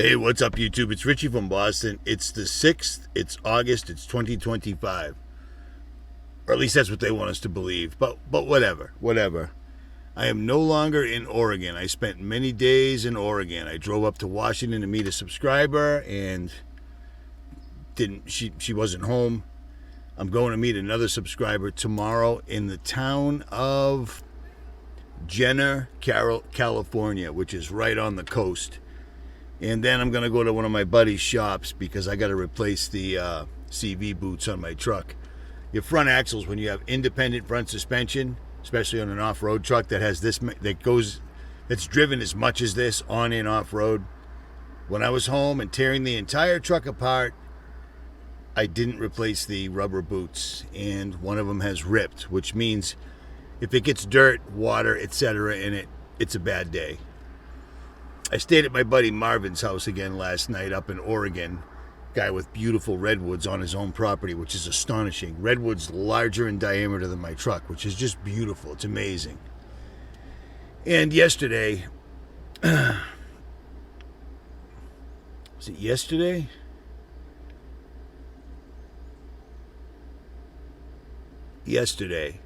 Hey, what's up, YouTube? It's Richie from Boston. It's the 6th. It's August. It's 2025. Or at least that's what they want us to believe. But whatever. I am no longer in Oregon. I spent many days in Oregon. I drove up to Washington to meet a subscriber and she wasn't home. I'm going to meet another subscriber tomorrow in the town of 𝗔𝘂𝗴𝘂𝘀, California, which is right on the coast. And then I'm going to go to one of my buddy's shops because I got to replace the CV boots on my truck. Your front axles, when you have independent front suspension, especially on an off-road truck that has this, that's driven as much as this on and off-road. When I was home and tearing the entire truck apart, I didn't replace the rubber boots, and one of them has ripped, which means if it gets dirt, water, etc. in it, it's a bad day. I stayed at my buddy Marvin's house again last night up in Oregon. Guy with beautiful redwoods on his own property, which is astonishing. Redwoods larger in diameter than my truck, which is just beautiful. It's amazing. And yesterday, was it yesterday? Yesterday,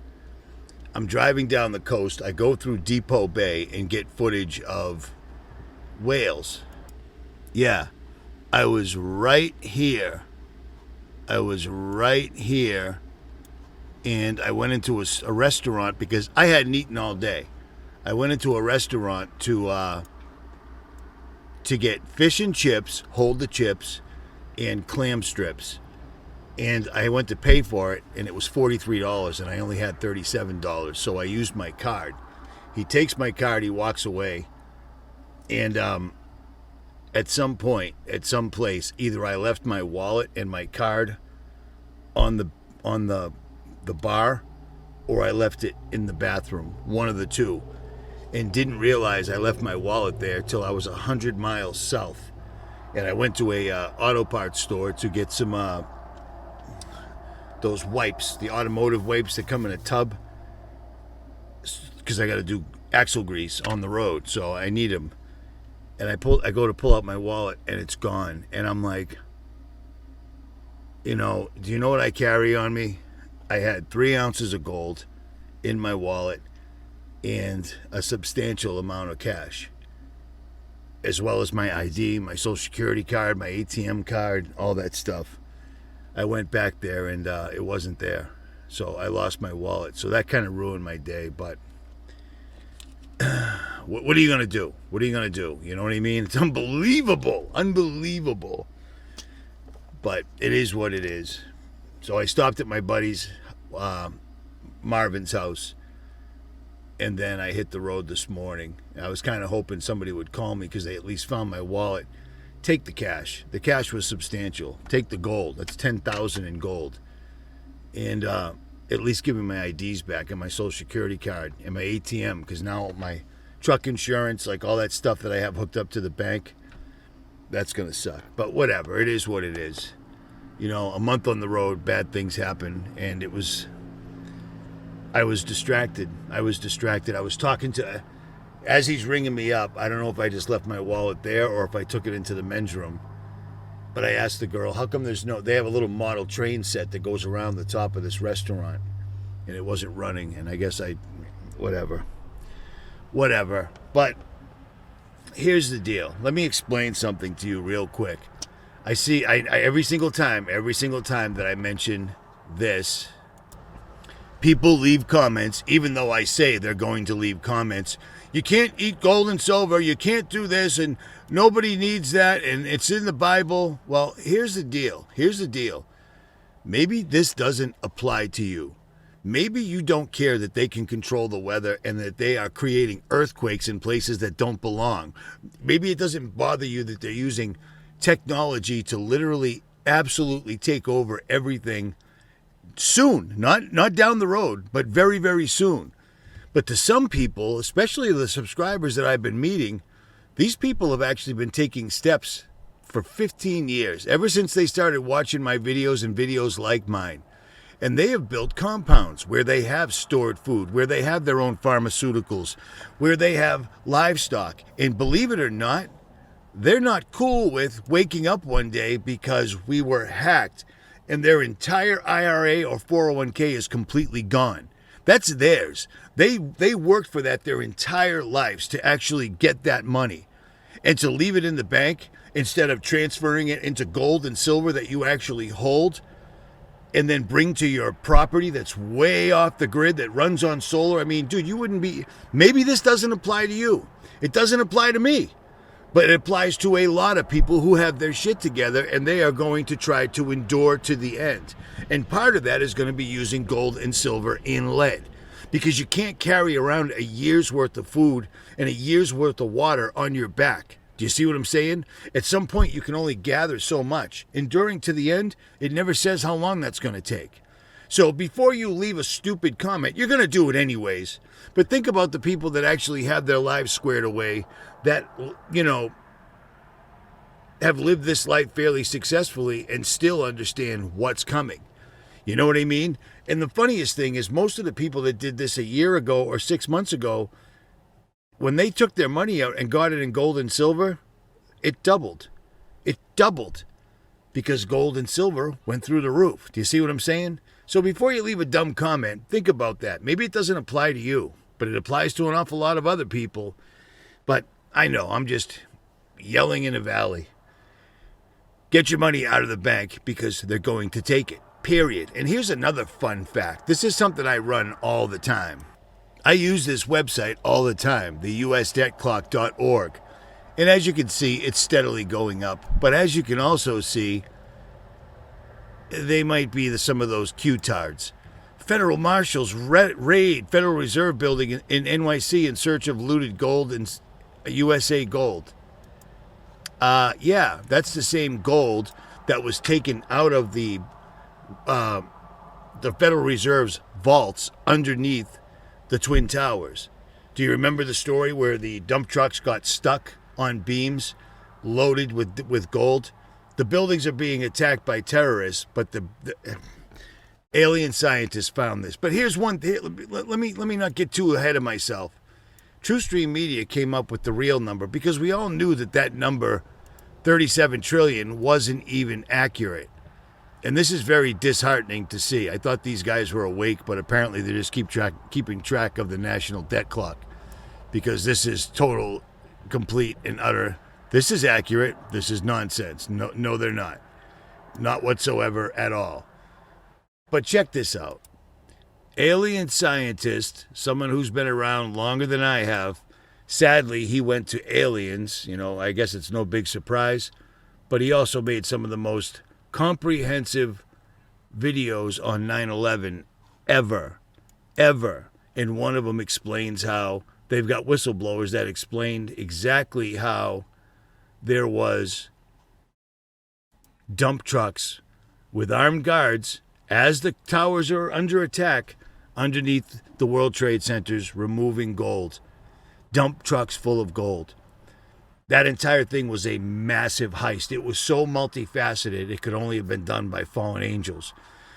I'm driving down the coast. I go through Depot Bay and get footage of whales. Yeah, I was right here. And I went into a restaurant because I hadn't eaten all day. I went into a restaurant to get fish and chips, hold the chips, and clam strips. And I went to pay for it, and it was $43, and I only had $37. So I used my card. He takes my card, he walks away. And at some point, at some place, either I left my wallet and my card on the bar, or I left it in the bathroom, one of the two, and didn't realize I left my wallet there till I was 100 miles south. And I went to a auto parts store to get some those wipes, the automotive wipes that come in a tub, because I got to do axle grease on the road, so I need them. And I go to pull out my wallet, and it's gone. And I'm like, do you know what I carry on me? I had 3 ounces of gold in my wallet and a substantial amount of cash, as well as my ID, my social security card, my ATM card, all that stuff. I went back there, and it wasn't there. So I lost my wallet. So that kind of ruined my day, but what are you going to do? What are you going to do? You know what I mean? It's unbelievable. But it is what it is. So I stopped at my buddy's, Marvin's house, and then I hit the road this morning. I was kind of hoping somebody would call me because they at least found my wallet. Take the cash. The cash was substantial. Take the gold. That's $10,000 in gold. And at least give me my IDs back and my social security card and my ATM, because now my truck insurance, like all that stuff that I have hooked up to the bank, that's going to suck. But whatever, it is what it is. A month on the road, bad things happen, and I was distracted. I was talking to, as he's ringing me up, I don't know if I just left my wallet there or if I took it into the men's room. But I asked the girl, how come they have a little model train set that goes around the top of this restaurant, and it wasn't running, and I guess whatever. But here's the deal. Let me explain something to you real quick. I every single time that I mention this, people leave comments, even though I say they're going to leave comments. You can't eat gold and silver, you can't do this, and nobody needs that, and it's in the Bible. Well, here's the deal. Maybe this doesn't apply to you. Maybe you don't care that they can control the weather and that they are creating earthquakes in places that don't belong. Maybe it doesn't bother you that they're using technology to literally absolutely take over everything soon. Not down the road, but very, very soon. But to some people, especially the subscribers that I've been meeting, these people have actually been taking steps for 15 years, ever since they started watching my videos and videos like mine. And they have built compounds where they have stored food, where they have their own pharmaceuticals, where they have livestock. And believe it or not, they're not cool with waking up one day because we were hacked and their entire IRA or 401k is completely gone. That's theirs. They worked for that their entire lives to actually get that money. And to leave it in the bank instead of transferring it into gold and silver that you actually hold and then bring to your property that's way off the grid, that runs on solar. I mean, dude, you wouldn't be... Maybe this doesn't apply to you. It doesn't apply to me. But it applies to a lot of people who have their shit together and they are going to try to endure to the end. And part of that is going to be using gold and silver and lead. Because you can't carry around a year's worth of food and a year's worth of water on your back. Do you see what I'm saying? At some point, you can only gather so much. Enduring to the end, it never says how long that's going to take. So before you leave a stupid comment, you're going to do it anyways. But think about the people that actually have their lives squared away, that, you know, have lived this life fairly successfully and still understand what's coming. You know what I mean? And the funniest thing is most of the people that did this a year ago or 6 months ago, when they took their money out and got it in gold and silver, it doubled. It doubled because gold and silver went through the roof. Do you see what I'm saying? So before you leave a dumb comment, think about that. Maybe it doesn't apply to you, but it applies to an awful lot of other people. But I know, I'm just yelling in a valley. Get your money out of the bank because they're going to take it, period. And here's another fun fact. This is something I run all the time. I use this website all the time, the usdebtclock.org. And as you can see, it's steadily going up. But as you can also see, they might be some of those Q-tards. Federal marshals raid Federal Reserve building in NYC in search of looted gold and USA gold. Yeah, that's the same gold that was taken out of the Federal Reserve's vaults underneath the Twin Towers. Do you remember the story where the dump trucks got stuck on beams loaded with gold? The buildings are being attacked by terrorists, but the alien scientists found this. But here's one thing. Let me not get too ahead of myself. TrueStream Media came up with the real number because we all knew that number, 37 trillion, wasn't even accurate. And this is very disheartening to see. I thought these guys were awake, but apparently they just keeping track of the national debt clock, because this is total, complete, and utter. This is accurate. This is nonsense. No, they're not. Not whatsoever at all. But check this out. Alien scientist, someone who's been around longer than I have, sadly, he went to aliens. You know, I guess it's no big surprise. But he also made some of the most comprehensive videos on 9/11 ever. And one of them explains how they've got whistleblowers that explained exactly how there was dump trucks with armed guards as the towers are under attack underneath the World Trade Centers, removing gold. Dump trucks full of gold. That entire thing was a massive heist. It was so multifaceted, it could only have been done by fallen angels.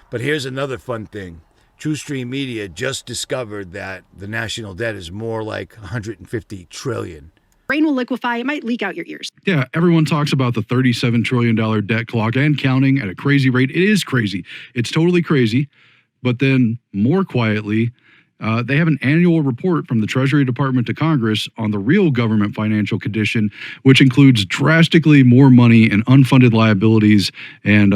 But here's another fun thing. TrueStream Media just discovered that the national debt is more like 150 trillion. Brain will liquefy. It might leak out your ears. Yeah, everyone talks about the $37 trillion debt clock and counting at a crazy rate. It is crazy. It's totally crazy. But then more quietly, they have an annual report from the Treasury Department to Congress on the real government financial condition, which includes drastically more money and unfunded liabilities and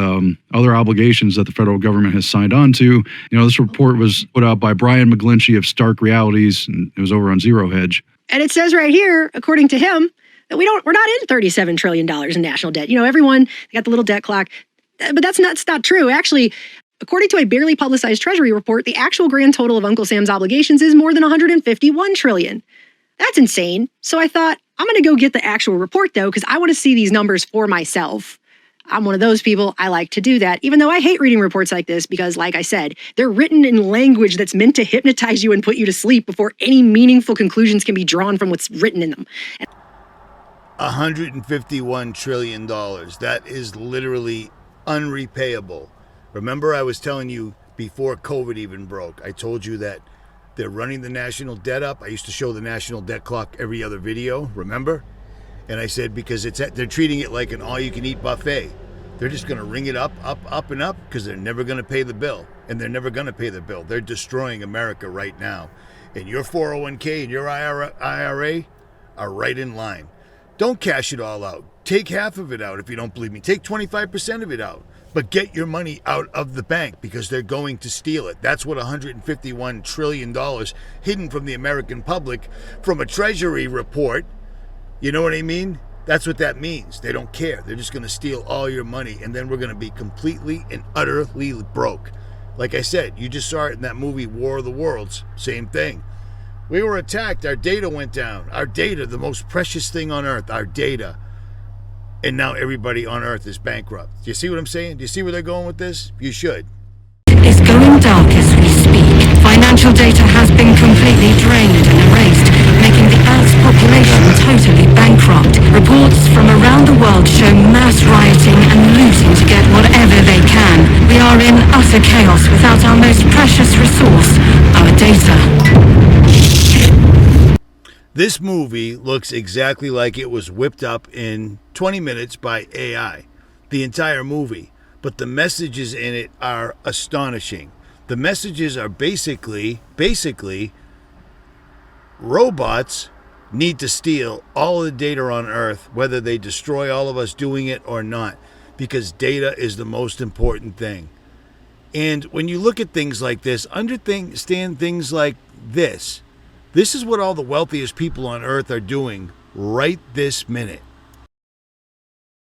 other obligations that the federal government has signed on to. You know, this report was put out by Brian McGlinchey of Stark Realities, and it was over on Zero Hedge. And it says right here, according to him, that we're not in $37 trillion in national debt. You know, everyone got the little debt clock, but that's not true. Actually, according to a barely publicized Treasury report, the actual grand total of Uncle Sam's obligations is more than 151 trillion. That's insane. So I thought, I'm going to go get the actual report, though, because I want to see these numbers for myself. I'm one of those people. I like to do that, even though I hate reading reports like this because, like I said, they're written in language that's meant to hypnotize you and put you to sleep before any meaningful conclusions can be drawn from what's written in them. $151 trillion. That is literally unrepayable. Remember, I was telling you before COVID even broke, I told you that they're running the national debt up. I used to show the national debt clock every other video, remember? And I said, because they're treating it like an all-you-can-eat buffet. They're just going to ring it up, and up, because they're never going to pay the bill. And they're never going to pay the bill. They're destroying America right now. And your 401k and your IRA are right in line. Don't cash it all out. Take half of it out if you don't believe me. Take 25% of it out. But get your money out of the bank, because they're going to steal it. That's what $151 trillion hidden from the American public from a Treasury report. You know what I mean? That's what that means. They don't care. They're just going to steal all your money, and then we're going to be completely and utterly broke. Like I said, you just saw it in that movie War of the Worlds. Same thing. We were attacked. Our data went down. Our data, the most precious thing on earth, our data. And now everybody on earth is bankrupt. Do you see what I'm saying? Do you see where they're going with this? You should. It's going dark as we speak. Financial data has been completely drained and erased, making the Earth's population totally bankrupt. Reports from around the world show mass rioting and looting to get whatever they can. We are in utter chaos without our most precious resource, our data. This movie looks exactly like it was whipped up in 20 minutes by AI. The entire movie. But the messages in it are astonishing. The messages are basically robots need to steal all of the data on Earth, whether they destroy all of us doing it or not, because data is the most important thing. And when you look at things like this, understand things like this. This is what all the wealthiest people on Earth are doing right this minute.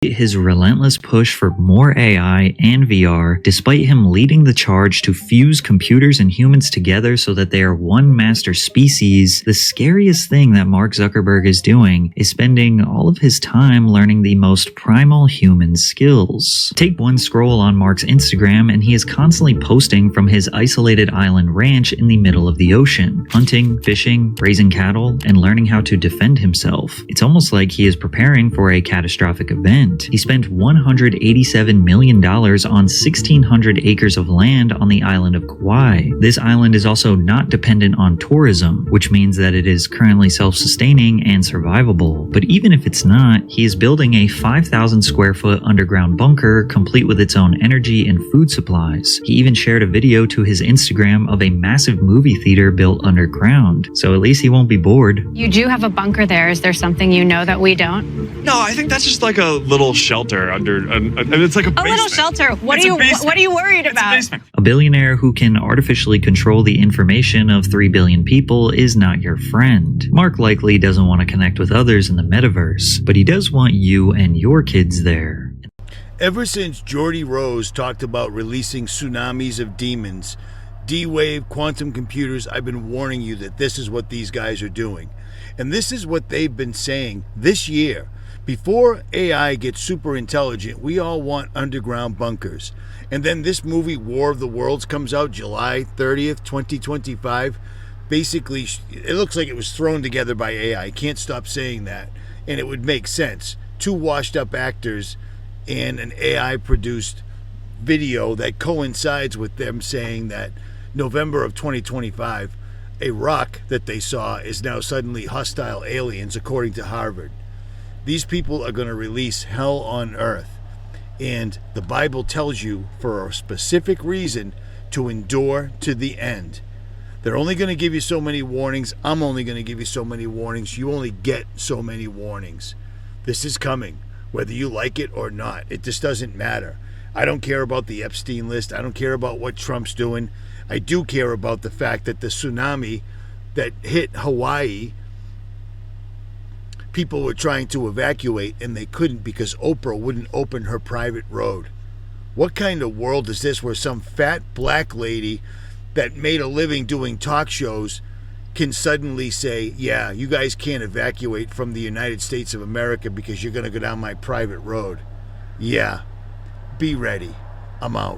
His relentless push for more AI and VR, despite him leading the charge to fuse computers and humans together so that they are one master species, the scariest thing that Mark Zuckerberg is doing is spending all of his time learning the most primal human skills. Take one scroll on Mark's Instagram and he is constantly posting from his isolated island ranch in the middle of the ocean, hunting, fishing, raising cattle, and learning how to defend himself. It's almost like he is preparing for a catastrophic event. He spent $187 million on 1,600 acres of land on the island of Kauai. This island is also not dependent on tourism, which means that it is currently self-sustaining and survivable. But even if it's not, he is building a 5,000 square foot underground bunker complete with its own energy and food supplies. He even shared a video to his Instagram of a massive movie theater built underground, so at least he won't be bored. You do have a bunker there. Is there something you know that we don't? No, I think that's just like a little shelter under, and it's like a basement. A little shelter. What are you worried about? A billionaire who can artificially control the information of 3 billion people is not your friend. Mark likely doesn't want to connect with others in the metaverse, but he does want you and your kids there. Ever since Geordie Rose talked about releasing tsunamis of demons, D-Wave, quantum computers, I've been warning you that this is what these guys are doing. And this is what they've been saying this year. Before AI gets super intelligent, we all want underground bunkers. And then this movie, War of the Worlds, comes out July 30th, 2025. Basically, it looks like it was thrown together by AI. I can't stop saying that. And it would make sense. 2 washed up actors and an AI-produced video that coincides with them saying that November of 2025, a rock that they saw is now suddenly hostile aliens, according to Harvard. These people are going to release hell on earth. And the Bible tells you, for a specific reason, to endure to the end. They're only going to give you so many warnings. I'm only going to give you so many warnings. You only get so many warnings. This is coming, whether you like it or not. It just doesn't matter. I don't care about the Epstein list. I don't care about what Trump's doing. I do care about the fact that the tsunami that hit Hawaii, people were trying to evacuate and they couldn't because Oprah wouldn't open her private road. What kind of world is this where some fat black lady that made a living doing talk shows can suddenly say, yeah, you guys can't evacuate from the United States of America because you're going to go down my private road? Yeah, be ready. I'm out.